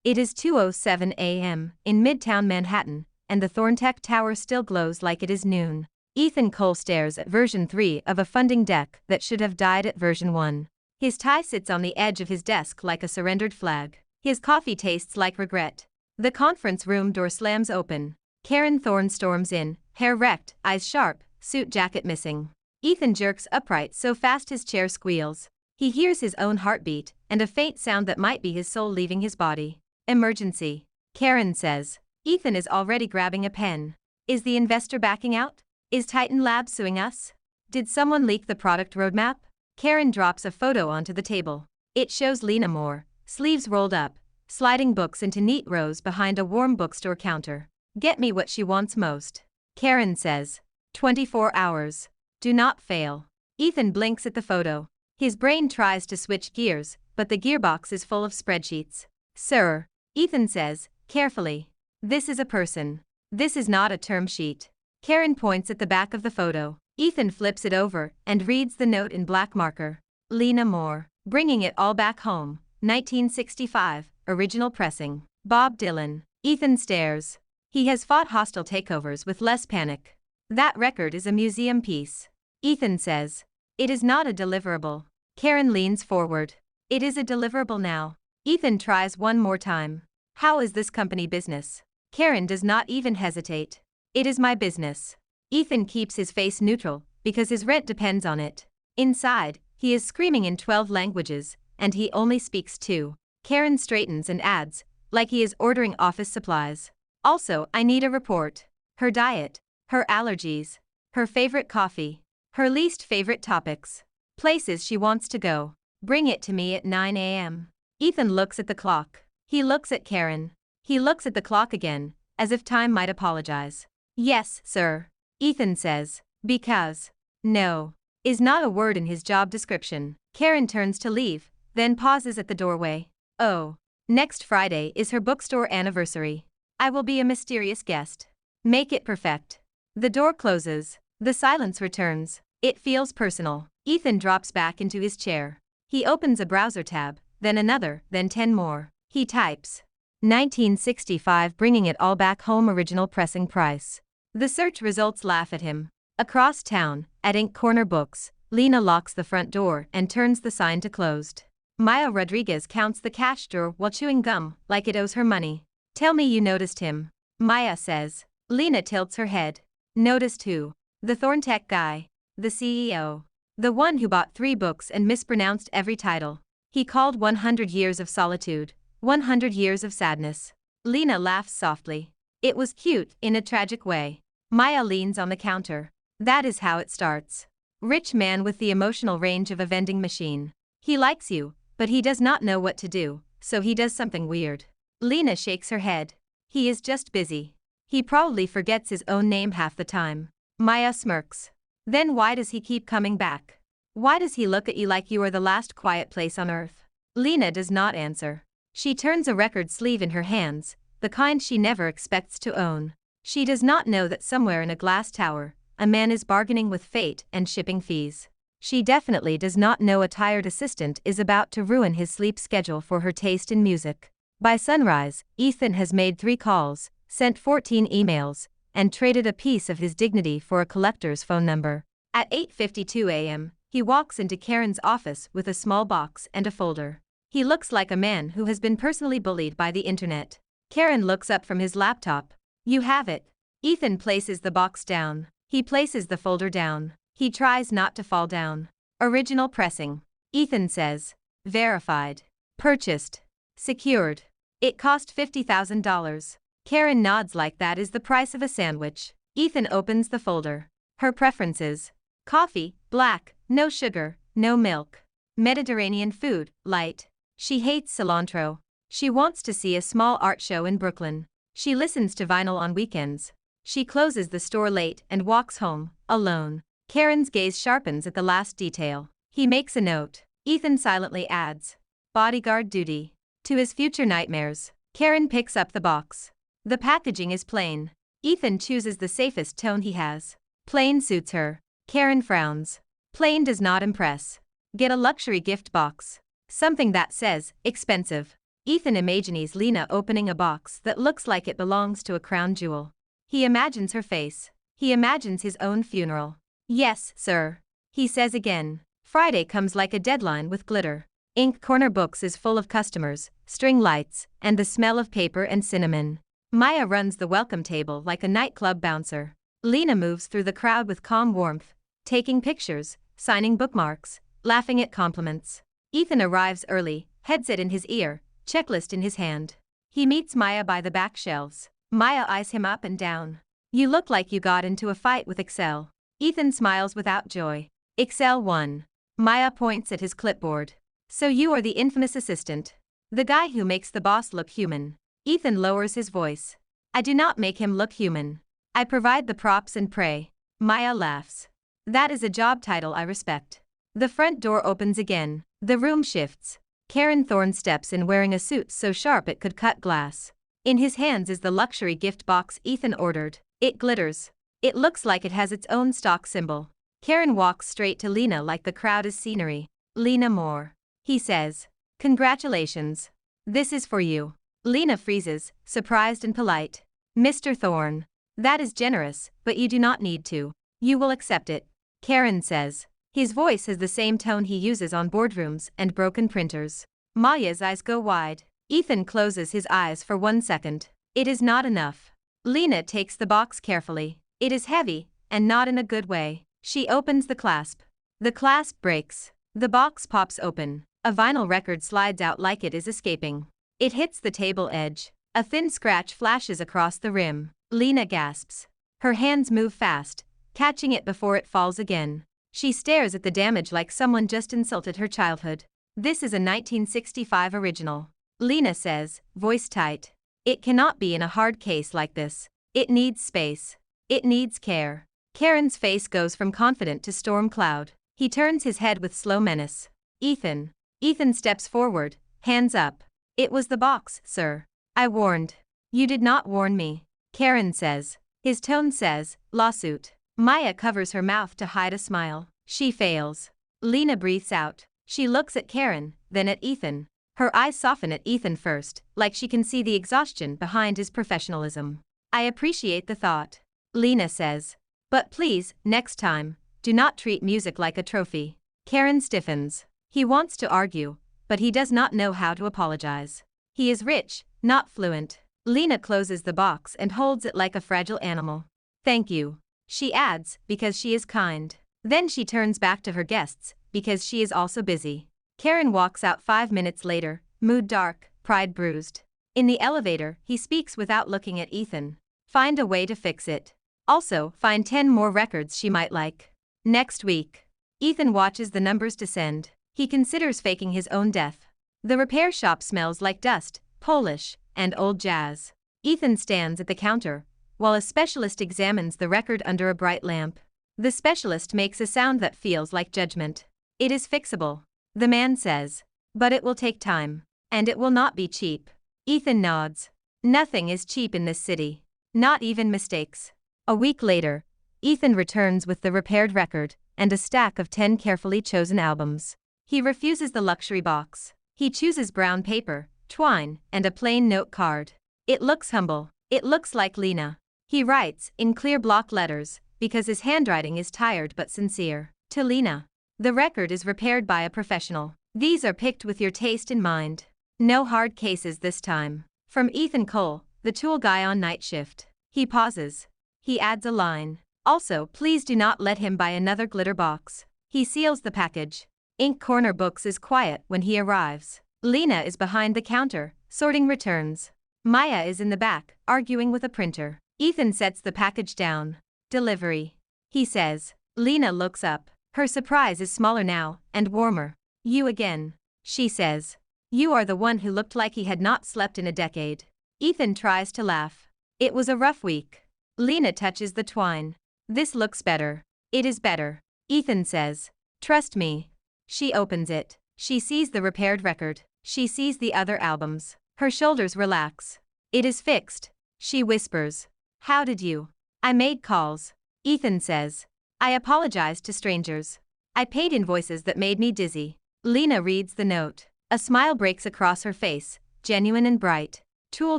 It is 2:07 a.m. in Midtown Manhattan, and the Thorntech Tower still glows like it is noon. Ethan Cole stares at version 3 of a funding deck that should have died at version 1. His tie sits on the edge of his desk like a surrendered flag. His coffee tastes like regret. The conference room door slams open. Karen Thorne storms in, hair wrecked, eyes sharp, suit jacket missing. Ethan jerks upright so fast his chair squeals. He hears his own heartbeat, and a faint sound that might be his soul leaving his body. Emergency, Karen says. Ethan is already grabbing a pen. Is the investor backing out? Is Titan Labs suing us? Did someone leak the product roadmap? Karen drops a photo onto the table. It shows Lena Moore, sleeves rolled up, sliding books into neat rows behind a warm bookstore counter. Get me what she wants most, Karen says. 24 hours. Do not fail. Ethan blinks at the photo. His brain tries to switch gears, but the gearbox is full of spreadsheets. Sir, Ethan says, carefully. This is a person. This is not a term sheet. Karen points at the back of the photo. Ethan flips it over and reads the note in black marker. Lena Moore, bringing it all back home, 1965, original pressing. Bob Dylan. Ethan stares. He has fought hostile takeovers with less panic. That record is a museum piece. Ethan says. It is not a deliverable. Karen leans forward. It is a deliverable now. Ethan tries one more time. How is this company business? Karen does not even hesitate. It is my business. Ethan keeps his face neutral, because his rent depends on it. Inside, he is screaming in 12 languages, and he only speaks 2. Karen straightens and adds, like he is ordering office supplies. Also, I need a report. Her diet, her allergies, her favorite coffee, her least favorite topics, places she wants to go. Bring it to me at 9 a.m. Ethan looks at the clock. He looks at Karen. He looks at the clock again, as if time might apologize. Yes, sir. Ethan says, because. No. Is not a word in his job description. Karen turns to leave, then pauses at the doorway. Oh. Next Friday is her bookstore anniversary. I will be a mysterious guest. Make it perfect. The door closes. The silence returns. It feels personal. Ethan drops back into his chair. He opens a browser tab, then another, then 10 more. He types. 1965 bringing it all back home original pressing price. The search results laugh at him. Across town, at Ink Corner Books, Lena locks the front door and turns the sign to closed. Maya Rodriguez counts the cash drawer while chewing gum, like it owes her money. Tell me you noticed him. Maya says. Lena tilts her head. Noticed who? The Thorntech guy. The CEO. The one who bought 3 books and mispronounced every title. He called 100 Years of Solitude, 100 Years of Sadness. Lena laughs softly. It was cute, in a tragic way. Maya leans on the counter. That is how it starts. Rich man with the emotional range of a vending machine. He likes you, but he does not know what to do, so he does something weird. Lena shakes her head. He is just busy. He probably forgets his own name half the time. Maya smirks. Then why does he keep coming back? Why does he look at you like you are the last quiet place on earth? Lena does not answer. She turns a record sleeve in her hands, the kind she never expects to own. She does not know that somewhere in a glass tower, a man is bargaining with fate and shipping fees. She definitely does not know a tired assistant is about to ruin his sleep schedule for her taste in music. By sunrise, Ethan has made 3 calls, sent 14 emails, and traded a piece of his dignity for a collector's phone number. At 8:52 a.m., he walks into Karen's office with a small box and a folder. He looks like a man who has been personally bullied by the internet. Karen looks up from his laptop. You have it. Ethan places the box down. He places the folder down. He tries not to fall down. Original pressing. Ethan says. Verified. Purchased. Secured. It cost $50,000. Karen nods like that is the price of a sandwich. Ethan opens the folder. Her preferences. Coffee, black, no sugar, no milk. Mediterranean food, light. She hates cilantro. She wants to see a small art show in Brooklyn. She listens to vinyl on weekends. She closes the store late and walks home, alone. Karen's gaze sharpens at the last detail. He makes a note. Ethan silently adds. Bodyguard duty. To his future nightmares. Karen picks up the box. The packaging is plain. Ethan chooses the safest tone he has. Plain suits her. Karen frowns. Plain does not impress. Get a luxury gift box. Something that says, expensive. Ethan imagines Lena opening a box that looks like it belongs to a crown jewel. He imagines her face. He imagines his own funeral. "Yes, sir," he says again. Friday comes like a deadline with glitter. Ink Corner Books is full of customers, string lights, and the smell of paper and cinnamon. Maya runs the welcome table like a nightclub bouncer. Lena moves through the crowd with calm warmth, taking pictures, signing bookmarks, laughing at compliments. Ethan arrives early, headset in his ear, checklist in his hand. He meets Maya by the back shelves. Maya eyes him up and down. "You look like you got into a fight with Excel." Ethan smiles without joy. "Excel won." Maya points at his clipboard. "So you are the infamous assistant. The guy who makes the boss look human." Ethan lowers his voice. "I do not make him look human. I provide the props and pray." Maya laughs. "That is a job title I respect." The front door opens again. The room shifts. Karen Thorne steps in wearing a suit so sharp it could cut glass. In his hands is the luxury gift box Ethan ordered. It glitters. It looks like it has its own stock symbol. Karen walks straight to Lena like the crowd is scenery. "Lena Moore," he says. "Congratulations. This is for you." Lena freezes, surprised and polite. "Mr. Thorne, that is generous, but you do not need to. You will accept it," Karen says. His voice has the same tone he uses on boardrooms and broken printers. Maya's eyes go wide. Ethan closes his eyes for 1 second. It is not enough. Lena takes the box carefully. It is heavy, and not in a good way. She opens the clasp. The clasp breaks. The box pops open. A vinyl record slides out like it is escaping. It hits the table edge. A thin scratch flashes across the rim. Lena gasps. Her hands move fast, catching it before it falls again. She stares at the damage like someone just insulted her childhood. "This is a 1965 original," Lena says, voice tight. "It cannot be in a hard case like this. It needs space. It needs care." Karen's face goes from confident to storm cloud. He turns his head with slow menace. "Ethan." Ethan steps forward, hands up. "It was the box, sir. I warned." "You did not warn me," Karen says. His tone says, lawsuit. Maya covers her mouth to hide a smile. She fails. Lena breathes out. She looks at Karen, then at Ethan. Her eyes soften at Ethan first, like she can see the exhaustion behind his professionalism. "I appreciate the thought," Lena says. "But please, next time, do not treat music like a trophy." Karen stiffens. He wants to argue, but he does not know how to apologize. He is rich, not fluent. Lena closes the box and holds it like a fragile animal. "Thank you," she adds, because she is kind. Then she turns back to her guests, because she is also busy. Karen walks out 5 minutes later, mood dark, pride bruised. In the elevator, he speaks without looking at Ethan. "Find a way to fix it. Also, find 10 more records she might like." Next week. Ethan watches the numbers descend. He considers faking his own death. The repair shop smells like dust, Polish, and old jazz. Ethan stands at the counter, while a specialist examines the record under a bright lamp. The specialist makes a sound that feels like judgment. "It is fixable," the man says. "But it will take time. And it will not be cheap." Ethan nods. Nothing is cheap in this city. Not even mistakes. A week later, Ethan returns with the repaired record and a stack of 10 carefully chosen albums. He refuses the luxury box. He chooses brown paper, twine, and a plain note card. It looks humble. It looks like Lena. He writes, in clear block letters, because his handwriting is tired but sincere, to Lena. "The record is repaired by a professional. These are picked with your taste in mind. No hard cases this time." From Ethan Cole, the tool guy on night shift. He pauses. He adds a line. "Also, please do not let him buy another glitter box." He seals the package. Ink Corner Books is quiet when he arrives. Lena is behind the counter, sorting returns. Maya is in the back, arguing with a printer. Ethan sets the package down. "Delivery," he says. Lena looks up. Her surprise is smaller now, and warmer. "You again," she says. "You are the one who looked like he had not slept in a decade." Ethan tries to laugh. "It was a rough week." Lena touches the twine. "This looks better." "It is better," Ethan says. "Trust me." She opens it. She sees the repaired record. She sees the other albums. Her shoulders relax. "It is fixed," she whispers. "How did you?" "I made calls," Ethan says. "I apologized to strangers. I paid invoices that made me dizzy." Lena reads the note. A smile breaks across her face, genuine and bright. Tool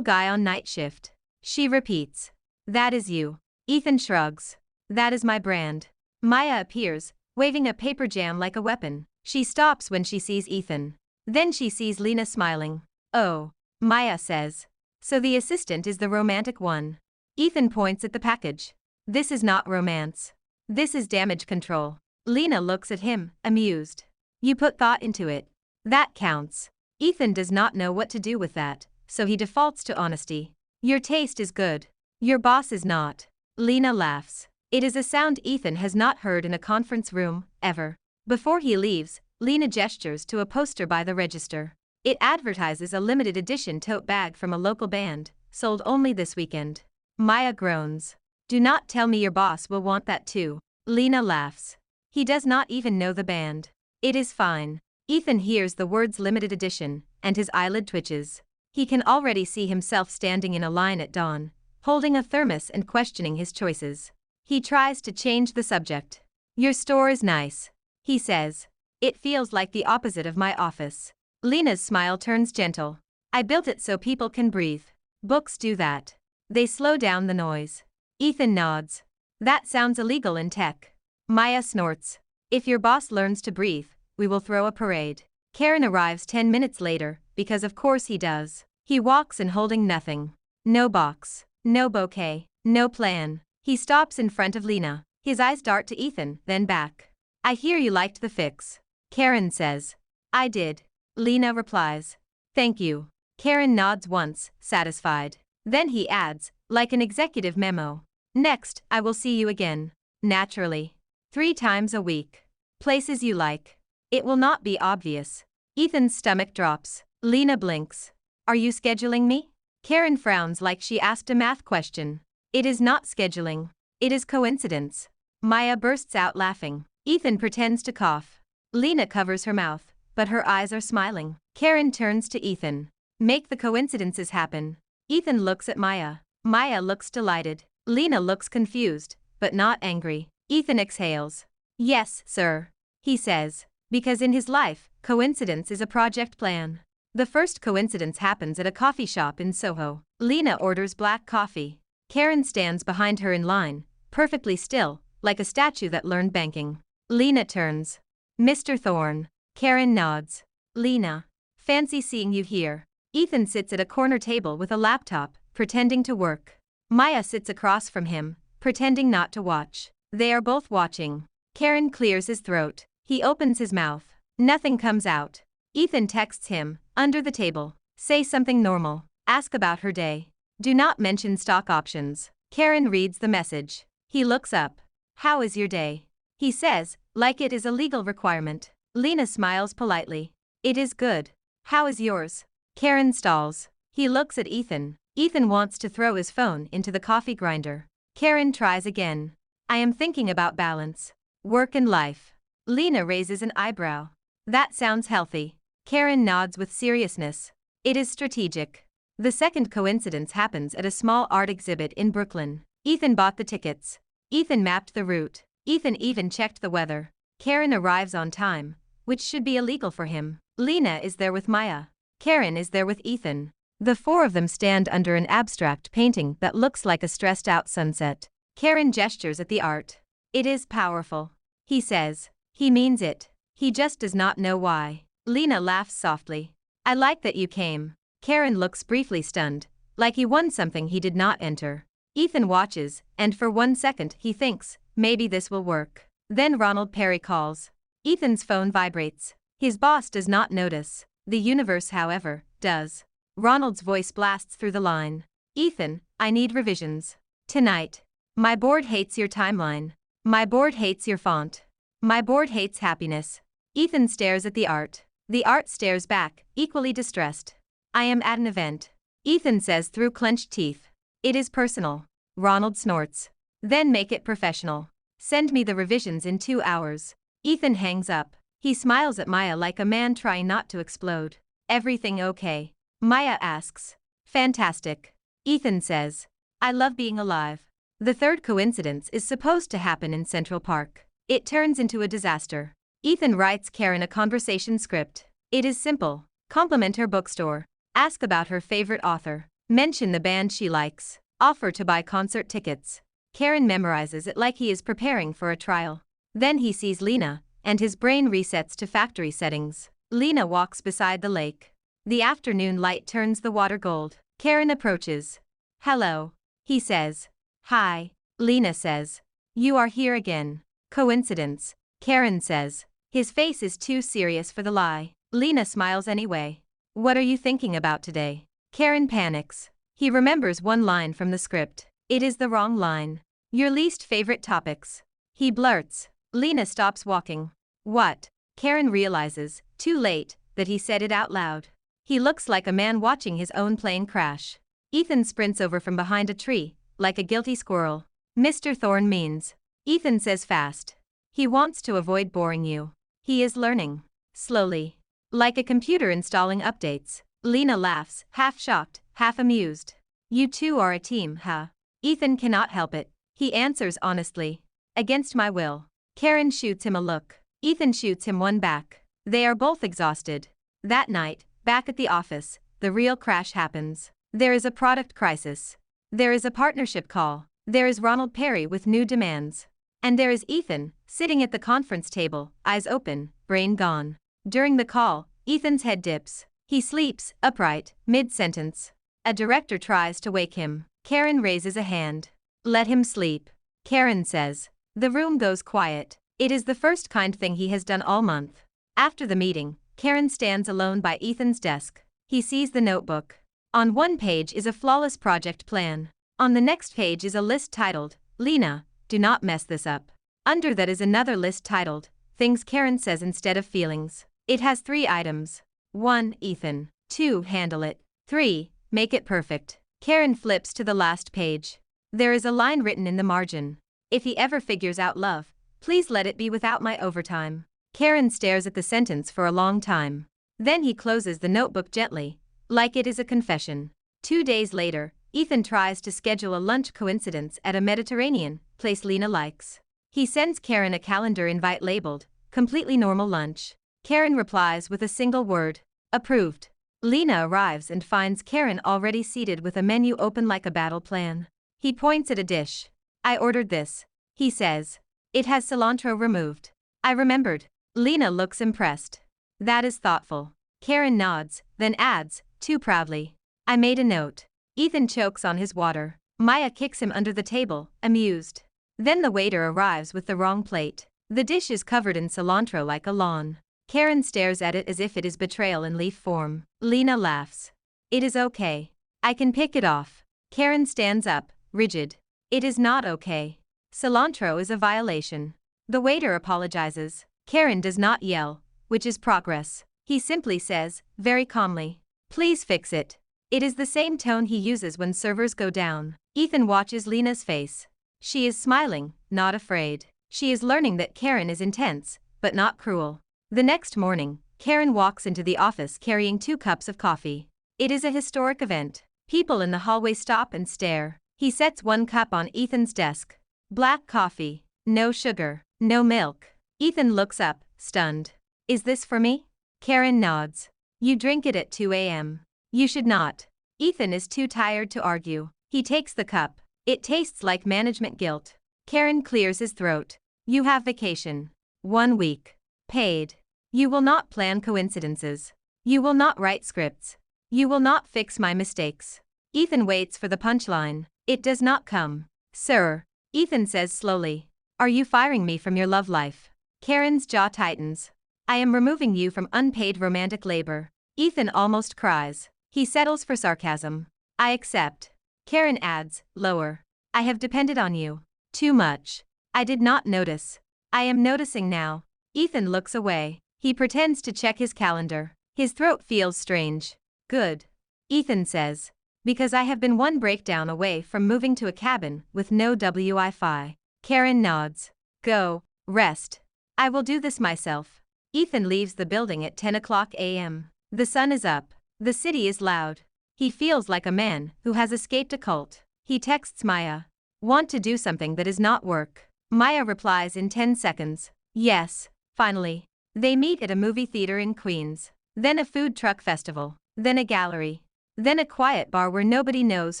guy on night shift. She repeats. That is you. Ethan shrugs. That is my brand. Maya appears, waving a paper jam like a weapon. She stops when she sees Ethan. Then she sees Lena smiling. Oh, Maya says. So the assistant is the romantic one. Ethan points at the package. This is not romance. This is damage control. Lena looks at him, amused. You put thought into it. That counts. Ethan does not know what to do with that, so he defaults to honesty. Your taste is good. Your boss is not. Lena laughs. It is a sound Ethan has not heard in a conference room, ever. Before he leaves, Lena gestures to a poster by the register. It advertises a limited edition tote bag from a local band, sold only this weekend. Maya groans. Do not tell me your boss will want that too. Lena laughs. He does not even know the band. It is fine. Ethan hears the words limited edition, and his eyelid twitches. He can already see himself standing in a line at dawn, holding a thermos and questioning his choices. He tries to change the subject. Your store is nice, he says. It feels like the opposite of my office. Lena's smile turns gentle. I built it so people can breathe. Books do that. They slow down the noise. Ethan nods. That sounds illegal in tech. Maya snorts. If your boss learns to breathe, we will throw a parade. Karen arrives 10 minutes later, because of course he does. He walks in holding nothing. No box, no bouquet, no plan. He stops in front of Lena. His eyes dart to Ethan, then back. I hear you liked the fix. Karen says. I did. Lena replies. Thank you. Karen nods once, satisfied. Then he adds, like an executive memo. Next, I will see you again. Naturally. 3 times a week. Places you like. It will not be obvious. Ethan's stomach drops. Lena blinks. Are you scheduling me? Karen frowns like she asked a math question. It is not scheduling. It is coincidence. Maya bursts out laughing. Ethan pretends to cough. Lena covers her mouth, but her eyes are smiling. Karen turns to Ethan. Make the coincidences happen. Ethan looks at Maya. Maya looks delighted. Lena looks confused, but not angry. Ethan exhales. Yes, sir. He says. Because in his life, coincidence is a project plan. The first coincidence happens at a coffee shop in Soho. Lena orders black coffee. Karen stands behind her in line, perfectly still, like a statue that learned banking. Lena turns. Mr. Thorne. Karen nods. Lena. Fancy seeing you here. Ethan sits at a corner table with a laptop, pretending to work. Maya sits across from him, pretending not to watch. They are both watching. Karen clears his throat. He opens his mouth. Nothing comes out. Ethan texts him, under the table. Say something normal. Ask about her day. Do not mention stock options. Karen reads the message. He looks up. How is your day? He says, like it is a legal requirement. Lena smiles politely. It is good. How is yours? Karen stalls. He looks at Ethan. Ethan wants to throw his phone into the coffee grinder. Karen tries again. I am thinking about balance. Work and life. Lena raises an eyebrow. That sounds healthy. Karen nods with seriousness. It is strategic. The second coincidence happens at a small art exhibit in Brooklyn. Ethan bought the tickets. Ethan mapped the route. Ethan even checked the weather. Karen arrives on time, which should be illegal for him. Lena is there with Maya. Karen is there with Ethan. The 4 of them stand under an abstract painting that looks like a stressed-out sunset. Karen gestures at the art. It is powerful. He says. He means it. He just does not know why. Lena laughs softly. I like that you came. Karen looks briefly stunned, like he won something he did not enter. Ethan watches, and for 1 second he thinks, maybe this will work. Then Ronald Perry calls. Ethan's phone vibrates. His boss does not notice. The universe, however, does. Ronald's voice blasts through the line. Ethan, I need revisions. Tonight. My board hates your timeline. My board hates your font. My board hates happiness. Ethan stares at the art. The art stares back, equally distressed. I am at an event. Ethan says through clenched teeth. It is personal. Ronald snorts. Then make it professional. Send me the revisions in 2 hours. Ethan hangs up. He smiles at Maya like a man trying not to explode. Everything okay? Maya asks. Fantastic. Ethan says. I love being alive. The third coincidence is supposed to happen in Central Park. It turns into a disaster. Ethan writes Karen a conversation script. It is simple. Compliment her bookstore. Ask about her favorite author. Mention the band she likes. Offer to buy concert tickets. Karen memorizes it like he is preparing for a trial. Then he sees Lena, and his brain resets to factory settings. Lena walks beside the lake. The afternoon light turns the water gold. Karen approaches. Hello, he says. Hi, Lena says. You are here again. Coincidence, Karen says. His face is too serious for the lie. Lena smiles anyway. What are you thinking about today? Karen panics. He remembers one line from the script. It is the wrong line. Your least favorite topics. He blurts. Lena stops walking. What? Karen realizes, too late, that he said it out loud. He looks like a man watching his own plane crash. Ethan sprints over from behind a tree, like a guilty squirrel. Mr. Thorne means. Ethan says fast. He wants to avoid boring you. He is learning. Slowly. Like a computer installing updates. Lena laughs, half shocked, half amused. You two are a team, huh? Ethan cannot help it. He answers honestly. Against my will. Karen shoots him a look. Ethan shoots him one back. They are both exhausted. That night, back at the office, the real crash happens. There is a product crisis. There is a partnership call. There is Ronald Perry with new demands. And there is Ethan, sitting at the conference table, eyes open, brain gone. During the call, Ethan's head dips. He sleeps, upright, mid-sentence. A director tries to wake him. Karen raises a hand. Let him sleep. Karen says. The room goes quiet. It is the first kind thing he has done all month. After the meeting, Karen stands alone by Ethan's desk. He sees the notebook. On one page is a flawless project plan. On the next page is a list titled, Lena, do not mess this up. Under that is another list titled, Things Karen says instead of feelings. It has 3 items. 1. Ethan. 2. Handle it. 3. Make it perfect. Karen flips to the last page. There is a line written in the margin. If he ever figures out love, please let it be without my overtime. Karen stares at the sentence for a long time. Then he closes the notebook gently, like it is a confession. 2 days later, Ethan tries to schedule a lunch coincidence at a Mediterranean place Lena likes. He sends Karen a calendar invite labeled, completely normal lunch. Karen replies with a single word, approved. Lena arrives and finds Karen already seated with a menu open like a battle plan. He points at a dish. I ordered this, he says. It has cilantro removed. I remembered. Lena looks impressed. That is thoughtful. Karen nods, then adds, too proudly. I made a note. Ethan chokes on his water. Maya kicks him under the table, amused. Then the waiter arrives with the wrong plate. The dish is covered in cilantro like a lawn. Karen stares at it as if it is betrayal in leaf form. Lena laughs. It is okay. I can pick it off. Karen stands up, rigid. It is not okay. Cilantro is a violation. The waiter apologizes. Karen does not yell, which is progress. He simply says, very calmly, please fix it. It is the same tone he uses when servers go down. Ethan watches Lena's face. She is smiling, not afraid. She is learning that Karen is intense, but not cruel. The next morning, Karen walks into the office carrying 2 cups of coffee. It is a historic event. People in the hallway stop and stare. He sets 1 cup on Ethan's desk. Black coffee. No sugar. No milk. Ethan looks up, stunned. Is this for me? Karen nods. You drink it at 2 a.m. You should not. Ethan is too tired to argue. He takes the cup. It tastes like management guilt. Karen clears his throat. You have vacation. 1 week. Paid. You will not plan coincidences. You will not write scripts. You will not fix my mistakes. Ethan waits for the punchline. It does not come. Sir. Ethan says slowly. Are you firing me from your love life? Karen's jaw tightens. I am removing you from unpaid romantic labor. Ethan almost cries. He settles for sarcasm. I accept. Karen adds, lower. I have depended on you. Too much. I did not notice. I am noticing now. Ethan looks away. He pretends to check his calendar. His throat feels strange. Good. Ethan says. Because I have been 1 breakdown away from moving to a cabin with no Wi-Fi. Karen nods. Go, rest. I will do this myself. Ethan leaves the building at 10 o'clock a.m. The sun is up. The city is loud. He feels like a man who has escaped a cult. He texts Maya. Want to do something that is not work. Maya replies in 10 seconds. Yes, finally. They meet at a movie theater in Queens. Then a food truck festival. Then a gallery. Then a quiet bar where nobody knows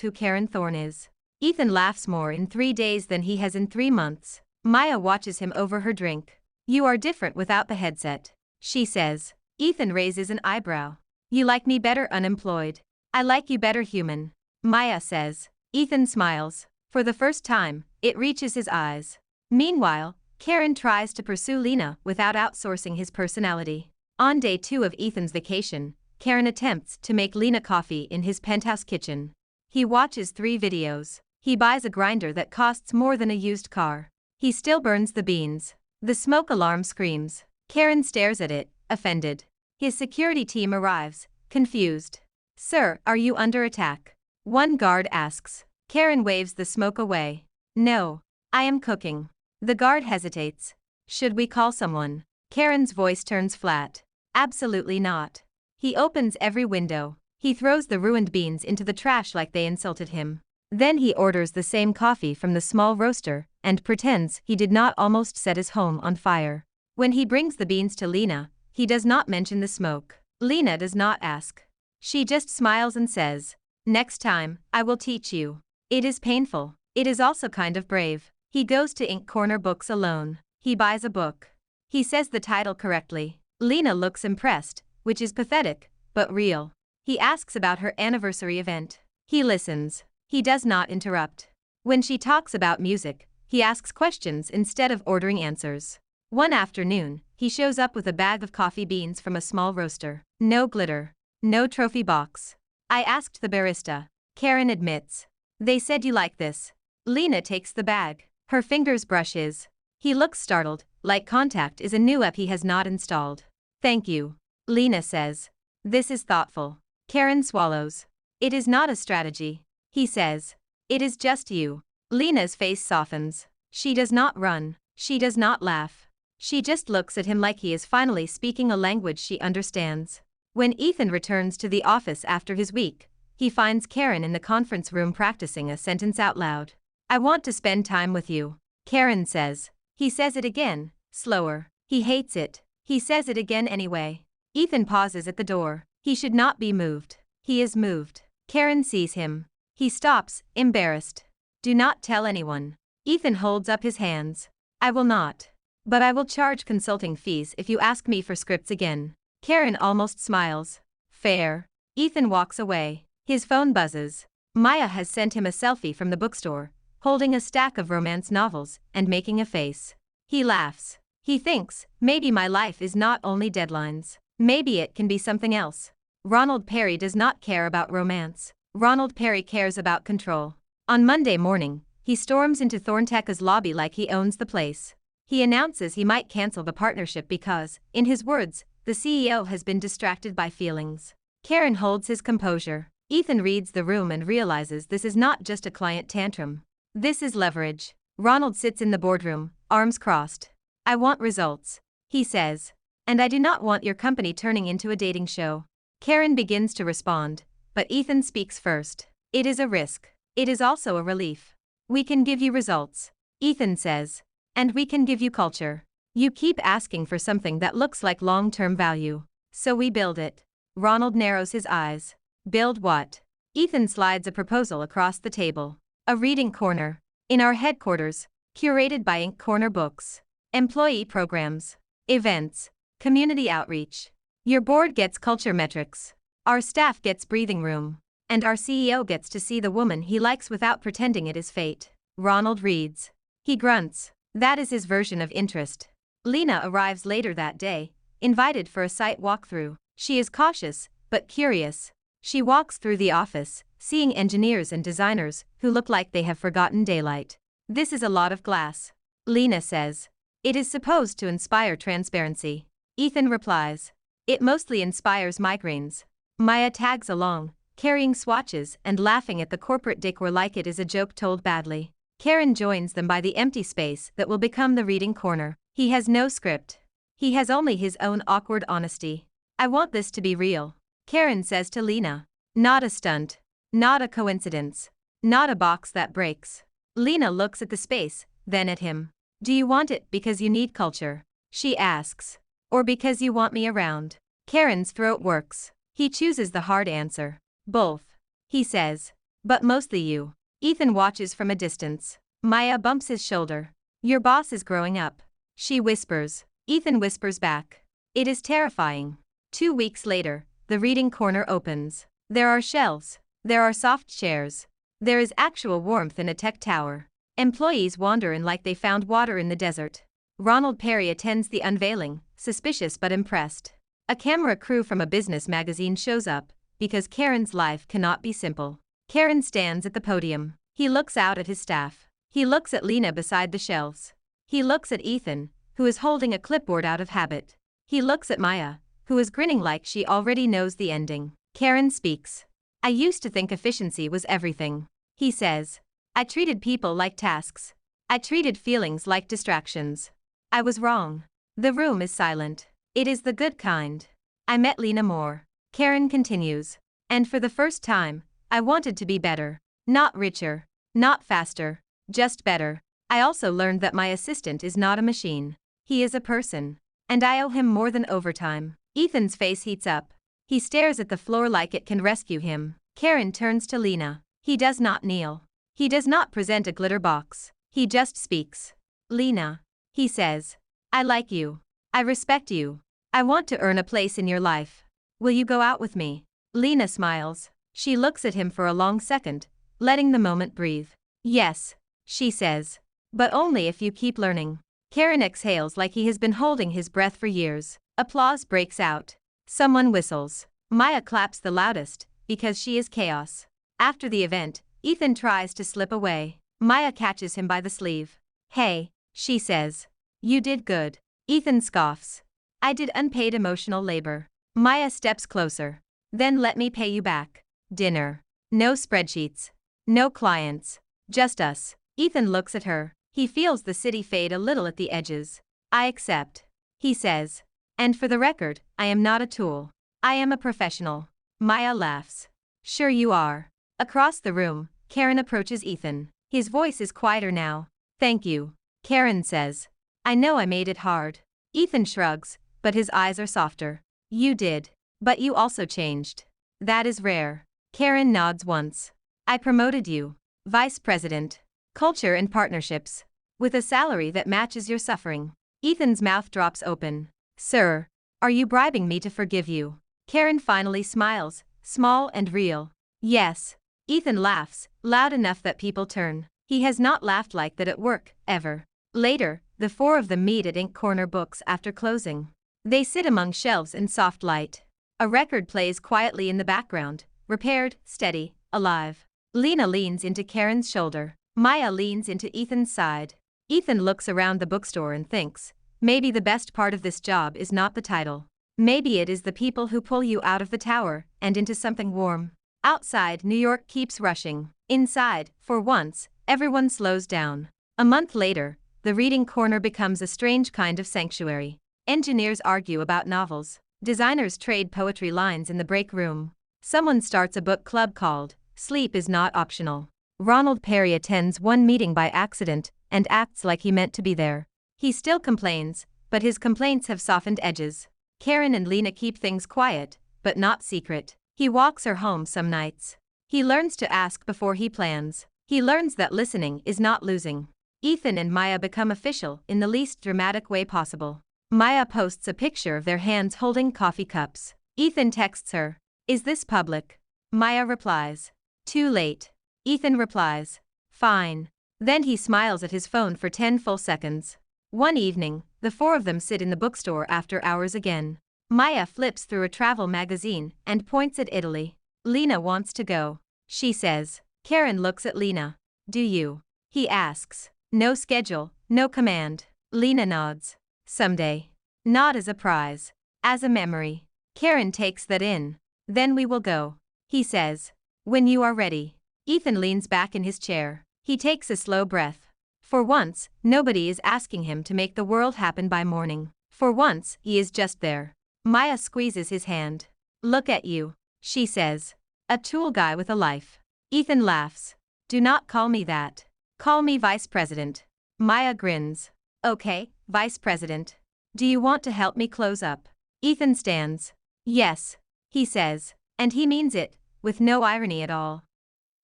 who Karen Thorne is. Ethan laughs more in 3 days than he has in 3 months. Maya watches him over her drink. You are different without the headset, she says. Ethan raises an eyebrow. You like me better unemployed. I like you better human, Maya says. Ethan smiles. For the first time, it reaches his eyes. Meanwhile, Karen tries to pursue Lena without outsourcing his personality. On day 2 of Ethan's vacation, Karen attempts to make Lena coffee in his penthouse kitchen. He watches 3 videos. He buys a grinder that costs more than a used car. He still burns the beans. The smoke alarm screams. Karen stares at it, offended. His security team arrives, confused. Sir, are you under attack? One guard asks. Karen waves the smoke away. No, I am cooking. The guard hesitates. Should we call someone? Karen's voice turns flat. Absolutely not. He opens every window. He throws the ruined beans into the trash like they insulted him. Then he orders the same coffee from the small roaster and pretends he did not almost set his home on fire. When he brings the beans to Lena, he does not mention the smoke. Lena does not ask. She just smiles and says, "Next time, I will teach you." It is painful. It is also kind of brave. He goes to Ink Corner Books alone. He buys a book. He says the title correctly. Lena looks impressed, which is pathetic, but real. He asks about her anniversary event. He listens. He does not interrupt. When she talks about music, he asks questions instead of ordering answers. One afternoon, he shows up with a bag of coffee beans from a small roaster. No glitter. No trophy box. I asked the barista. Karen admits. They said you like this. Lena takes the bag. Her fingers brush his. He looks startled, like Contact is a new app he has not installed. Thank you, Lena says. This is thoughtful. Karen swallows. It is not a strategy, he says. It is just you. Lena's face softens. She does not run. She does not laugh. She just looks at him like he is finally speaking a language she understands. When Ethan returns to the office after his week, he finds Karen in the conference room practicing a sentence out loud. I want to spend time with you, Karen says. He says it again, slower. He hates it. He says it again anyway. Ethan pauses at the door. He should not be moved. He is moved. Karen sees him. He stops, embarrassed. Do not tell anyone. Ethan holds up his hands. I will not. But I will charge consulting fees if you ask me for scripts again. Karen almost smiles. Fair. Ethan walks away. His phone buzzes. Maya has sent him a selfie from the bookstore, holding a stack of romance novels and making a face. He laughs. He thinks, maybe my life is not only deadlines. Maybe it can be something else. Ronald Perry does not care about romance. Ronald Perry cares about control. On Monday morning, he storms into Thornteca's lobby like he owns the place. He announces he might cancel the partnership because, in his words, the CEO has been distracted by feelings. Karen holds his composure. Ethan reads the room and realizes this is not just a client tantrum. This is leverage. Ronald sits in the boardroom, arms crossed. I want results, he says. And I do not want your company turning into a dating show. Karen begins to respond, but Ethan speaks first. It is a risk. It is also a relief. We can give you results, Ethan says. And we can give you culture. You keep asking for something that looks like long-term value. So we build it. Ronald narrows his eyes. Build what? Ethan slides a proposal across the table. A reading corner. In our headquarters. Curated by Ink Corner Books. Employee programs. Events. Community outreach. Your board gets culture metrics. Our staff gets breathing room. And our CEO gets to see the woman he likes without pretending it is fate. Ronald reads. He grunts. That is his version of interest. Lena arrives later that day, invited for a site walkthrough. She is cautious, but curious. She walks through the office, seeing engineers and designers who look like they have forgotten daylight. This is a lot of glass, Lena says. It is supposed to inspire transparency. Ethan replies. It mostly inspires migraines. Maya tags along, carrying swatches and laughing at the corporate decor like it is a joke told badly. Karen joins them by the empty space that will become the reading corner. He has no script. He has only his own awkward honesty. I want this to be real, Karen says to Lena. Not a stunt. Not a coincidence. Not a box that breaks. Lena looks at the space, then at him. Do you want it because you need culture? She asks. Or because you want me around? Karen's throat works. He chooses the hard answer. Both. he says. But mostly you. Ethan watches from a distance. Maya bumps his shoulder. Your boss is growing up. She whispers. Ethan whispers back. It is terrifying. 2 weeks later, the reading corner opens. There are shelves. There are soft chairs. There is actual warmth in a tech tower. Employees wander in like they found water in the desert. Ronald Perry attends the unveiling, suspicious but impressed. A camera crew from a business magazine shows up, because Karen's life cannot be simple. Karen stands at the podium. He looks out at his staff. He looks at Lena beside the shelves. He looks at Ethan, who is holding a clipboard out of habit. He looks at Maya, who is grinning like she already knows the ending. Karen speaks. I used to think efficiency was everything. He says. I treated people like tasks. I treated feelings like distractions. I was wrong. The room is silent. It is the good kind. I met Lena more. Karen continues. And for the first time, I wanted to be better. Not richer. Not faster. Just better. I also learned that my assistant is not a machine. He is a person. And I owe him more than overtime. Ethan's face heats up. He stares at the floor like it can rescue him. Karen turns to Lena. He does not kneel. He does not present a glitter box. He just speaks. Lena. He says. I like you. I respect you. I want to earn a place in your life. Will you go out with me? Lena smiles. She looks at him for a long second, letting the moment breathe. Yes, she says. But only if you keep learning. Karen exhales like he has been holding his breath for years. Applause breaks out. Someone whistles. Maya claps the loudest, because she is chaos. After the event, Ethan tries to slip away. Maya catches him by the sleeve. Hey, she says. You did good. Ethan scoffs. I did unpaid emotional labor. Maya steps closer. Then let me pay you back. Dinner. No spreadsheets. No clients. Just us. Ethan looks at her. He feels the city fade a little at the edges. I accept. He says. And for the record, I am not a tool. I am a professional. Maya laughs. Sure you are. Across the room, Karen approaches Ethan. His voice is quieter now. Thank you. Karen says. I know I made it hard. Ethan shrugs, but his eyes are softer. You did. But you also changed. That is rare. Karen nods once. I promoted you. Vice President. Culture and Partnerships. With a salary that matches your suffering. Ethan's mouth drops open. Sir, are you bribing me to forgive you? Karen finally smiles, small and real. Yes. Ethan laughs, loud enough that people turn. He has not laughed like that at work, ever. Later, the four of them meet at Ink Corner Books after closing. They sit among shelves in soft light. A record plays quietly in the background, repaired, steady, alive. Lena leans into Karen's shoulder. Maya leans into Ethan's side. Ethan looks around the bookstore and thinks, maybe the best part of this job is not the title. Maybe it is the people who pull you out of the tower and into something warm. Outside, New York keeps rushing. Inside, for once, everyone slows down. A month later, the reading corner becomes a strange kind of sanctuary. Engineers argue about novels. Designers trade poetry lines in the break room. Someone starts a book club called Sleep is Not Optional. Ronald Perry attends one meeting by accident and acts like he meant to be there. He still complains, but his complaints have softened edges. Karen and Lena keep things quiet, but not secret. He walks her home some nights. He learns to ask before he plans. He learns that listening is not losing. Ethan and Maya become official in the least dramatic way possible. Maya posts a picture of their hands holding coffee cups. Ethan texts her, "Is this public?" Maya replies, "Too late." Ethan replies, "Fine." Then he smiles at his phone for 10 full seconds. One evening, the four of them sit in the bookstore after hours again. Maya flips through a travel magazine and points at Italy. Lena wants to go. She says. Karen looks at Lena. Do you? He asks. No schedule, no command. Lena nods. Someday. Not as a prize. As a memory. Karen takes that in. Then we will go. He says. When you are ready. Ethan leans back in his chair. He takes a slow breath. For once, nobody is asking him to make the world happen by morning. For once, he is just there. Maya squeezes his hand. Look at you, she says. A tool guy with a life. Ethan laughs. Do not call me that. Call me Vice President. Maya grins. Okay, Vice President. Do you want to help me close up? Ethan stands. Yes, he says. And he means it, with no irony at all.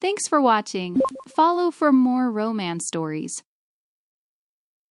Thanks for watching. Follow for more romance stories.